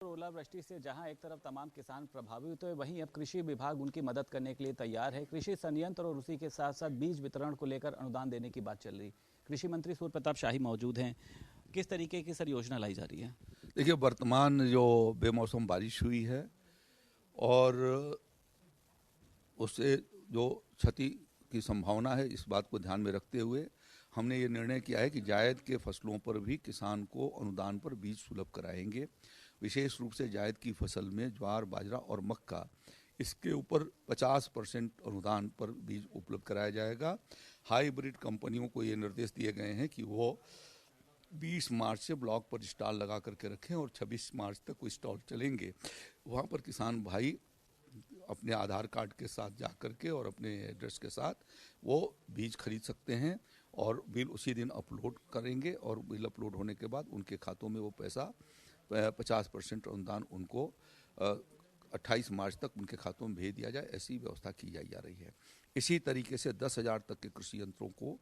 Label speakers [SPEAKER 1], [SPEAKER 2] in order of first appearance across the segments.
[SPEAKER 1] ओलावृष्टि से जहां एक तरफ तमाम किसान प्रभावित हुए, वहीं अब कृषि विभाग उनकी मदद करने के लिए तैयार है। कृषि संयंत्र और उसी के साथ साथ बीज वितरण को लेकर अनुदान देने की बात चल रही। कृषि मंत्री सूर्य प्रताप शाही मौजूद हैं। किस तरीके की सर योजना लाई जा रही है?
[SPEAKER 2] देखिए, वर्तमान जो बेमौसम बारिश हुई है और उससे जो क्षति की संभावना है, इस बात को ध्यान में रखते हुए हमने ये निर्णय किया है कि जायद के फसलों पर भी किसान को अनुदान पर बीज सुलभ कराएंगे। विशेष रूप से जायद की फसल में ज्वार, बाजरा और मक्का, इसके ऊपर 50% अनुदान पर बीज उपलब्ध कराया जाएगा। हाइब्रिड कंपनियों को ये निर्देश दिए गए हैं कि वो 20 मार्च से ब्लॉक पर स्टॉल लगा करके रखें और 26 मार्च तक वो स्टॉल चलेंगे। वहाँ पर किसान भाई अपने आधार कार्ड के साथ जा करके और अपने एड्रेस के साथ वो बीज खरीद सकते हैं और बिल उसी दिन अपलोड करेंगे और बिल अपलोड होने के बाद उनके खातों में वो पैसा 50% अनुदान उनको 28 मार्च तक उनके खातों में भेज दिया जाए, ऐसी व्यवस्था की जा रही है। इसी तरीके से 10,000 तक के कृषि यंत्रों को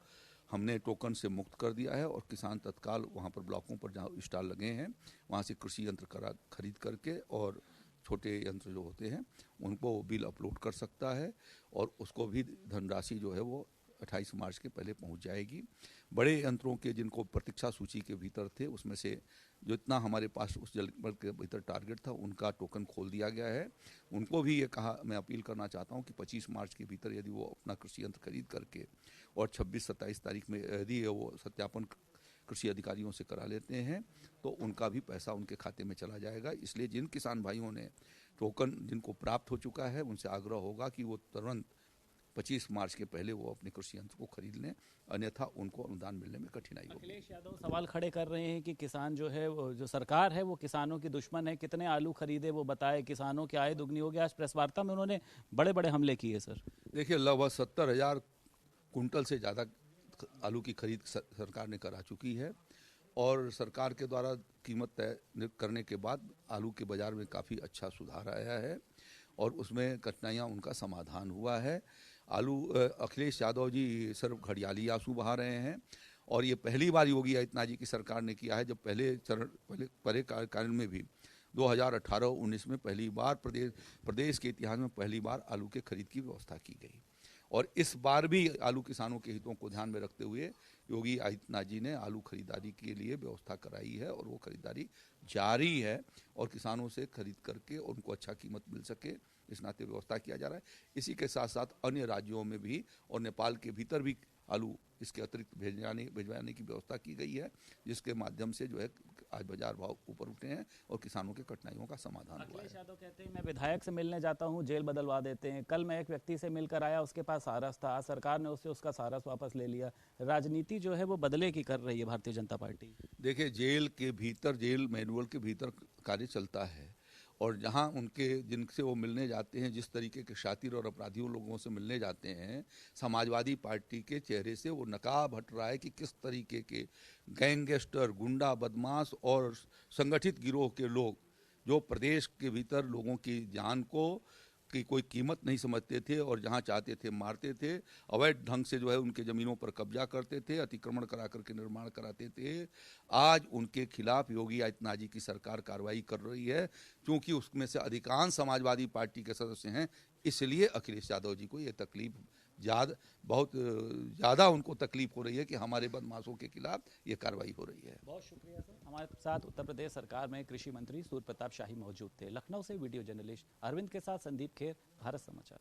[SPEAKER 2] हमने टोकन से मुक्त कर दिया है और किसान तत्काल वहाँ पर ब्लॉकों पर जहाँ स्टॉल लगे हैं वहाँ से कृषि यंत्र खरीद करके और छोटे यंत्र जो होते हैं उनको वो बिल अपलोड कर सकता है और उसको भी धनराशि जो है वो 28 मार्च के पहले पहुंच जाएगी। बड़े यंत्रों के जिनको प्रतीक्षा सूची के भीतर थे, उसमें से जो इतना हमारे पास उस जनपद के भीतर टारगेट था, उनका टोकन खोल दिया गया है। उनको भी ये कहा, मैं अपील करना चाहता हूं कि 25 मार्च के भीतर यदि वो अपना कृषि यंत्र खरीद करके और 26-27 तारीख में यदि वो सत्यापन कृषि अधिकारियों से करा लेते हैं तो उनका भी पैसा उनके खाते में चला जाएगा। इसलिए जिन किसान भाइयों ने टोकन जिनको प्राप्त हो चुका है, उनसे आग्रह होगा कि वो तुरंत 25 मार्च के पहले वो अपने कृषि यंत्र को खरीद लें, अन्यथा उनको अनुदान मिलने में कठिनाई होगी।
[SPEAKER 1] अखिलेश यादव सवाल खड़े कर रहे हैं कि किसान जो है, जो सरकार है वो किसानों की दुश्मन है। कितने आलू खरीदे वो बताए, किसानों की आय दुगनी हो गया। आज प्रेस वार्ता में उन्होंने बड़े बड़े हमले किए सर।
[SPEAKER 2] देखिए, लगभग 70,000 कुंटल से ज़्यादा आलू की खरीद सरकार ने करा चुकी है और सरकार के द्वारा कीमत तय करने के बाद आलू के बाज़ार में काफ़ी अच्छा सुधार आया है और उसमें कठिनाइयाँ उनका समाधान हुआ है। अखिलेश यादव जी सिर्फ घड़ियाली आंसू बहा रहे हैं और ये पहली बार योगी आदित्यनाथ जी की सरकार ने किया है, जब पहले कार्यकाल में भी 2018-19 में पहली बार प्रदेश के इतिहास में पहली बार आलू के खरीद की व्यवस्था की गई और इस बार भी आलू किसानों के हितों को ध्यान में रखते हुए योगी आदित्यनाथ जी ने आलू खरीदारी के लिए व्यवस्था कराई है और वो खरीदारी जारी है और किसानों से खरीद करके उनको अच्छा कीमत मिल सके, इस नाते व्यवस्था किया जा रहा है। इसी के साथ साथ अन्य राज्यों में भी और नेपाल के भीतर भी आलू इसके अतिरिक्त भिजवाने की व्यवस्था की गई है, जिसके माध्यम से जो है आज बाजार भाव ऊपर उठे हैं और किसानों के कठिनाइयों का समाधान हुआ है।
[SPEAKER 1] अखिलेश यादव कहते हैं मैं विधायक से मिलने जाता हूं, जेल बदलवा देते हैं। कल मैं एक व्यक्ति से मिलकर आया, उसके पास सारस था, सरकार ने उससे उसका सारस वापस ले लिया। राजनीति जो है वो बदले की कर रही है भारतीय जनता पार्टी।
[SPEAKER 2] देखिए, जेल के भीतर, जेल मैनुअल के भीतर कार्य चलता है और जहां जिनसे वो मिलने जाते हैं, जिस तरीके के शातिर और अपराधियों लोगों से मिलने जाते हैं, समाजवादी पार्टी के चेहरे से वो नकाब हट रहा है कि किस तरीके के गैंगस्टर, गुंडा, बदमाश और संगठित गिरोह के लोग जो प्रदेश के भीतर लोगों की जान की कोई कीमत नहीं समझते थे और जहां चाहते थे मारते थे, अवैध ढंग से जो है उनके ज़मीनों पर कब्जा करते थे, अतिक्रमण करा करके निर्माण कराते थे। आज उनके खिलाफ योगी आदित्यनाथ जी की सरकार कार्रवाई कर रही है। क्योंकि उसमें से अधिकांश समाजवादी पार्टी के सदस्य हैं, इसलिए अखिलेश यादव जी को ये तकलीफ बहुत ज़्यादा उनको तकलीफ हो रही है कि हमारे बदमाशों के खिलाफ ये कार्रवाई हो रही है।
[SPEAKER 1] बहुत शुक्रिया सर। हमारे साथ उत्तर प्रदेश सरकार में कृषि मंत्री सूर्य प्रताप शाही मौजूद थे। लखनऊ से वीडियो जर्नलिस्ट अरविंद के साथ संदीप खेर, भारत समाचार।